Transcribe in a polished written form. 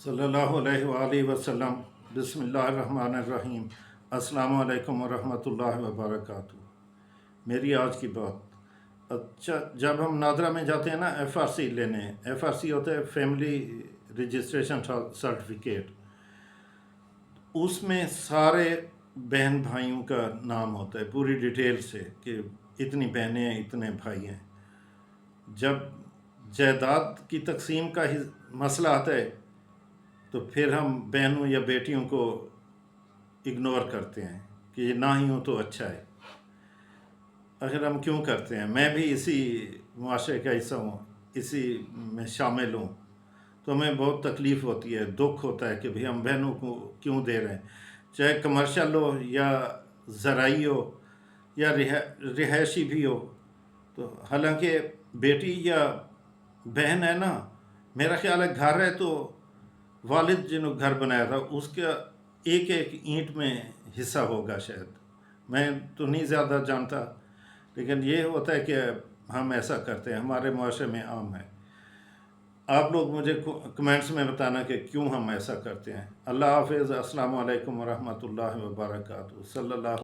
صلی اللہ علیہ وآلہ وسلم۔ بسم اللہ الرحمن الرحیم۔ السلام علیکم ورحمۃ اللہ وبرکاتہ۔ میری آج کی بات، اچھا، جب ہم نادرا میں جاتے ہیں نا ایف آر سی لینے، ایف آر سی ہوتا ہے فیملی رجسٹریشن سرٹیفکیٹ، اس میں سارے بہن بھائیوں کا نام ہوتا ہے پوری ڈیٹیل سے کہ اتنی بہنیں ہیں اتنے بھائی ہیں۔ جب جائیداد کی تقسیم کا مسئلہ آتا ہے تو پھر ہم بہنوں یا بیٹیوں کو اگنور کرتے ہیں کہ یہ نہ ہی ہو تو اچھا ہے۔ آخر ہم کیوں کرتے ہیں؟ میں بھی اسی معاشرے کا حصہ ہوں، اسی میں شامل ہوں، تو ہمیں بہت تکلیف ہوتی ہے، دکھ ہوتا ہے کہ بھئی ہم بہنوں کو کیوں دے رہے ہیں، چاہے کمرشل ہو یا زرعی ہو یا رہائشی بھی ہو۔ تو حالانکہ بیٹی یا بہن ہے نا، میرا خیال ہے گھر ہے تو والد جنہوں گھر بنایا تھا اس کا ایک ایک اینٹ میں حصہ ہوگا شاید، میں تو نہیں زیادہ جانتا، لیکن یہ ہوتا ہے کہ ہم ایسا کرتے ہیں، ہمارے معاشرے میں عام ہے۔ آپ لوگ مجھے کمنٹس میں بتانا کہ کیوں ہم ایسا کرتے ہیں۔ اللہ حافظ، السلام علیکم ورحمۃ اللہ وبرکاتہ، صلی اللہ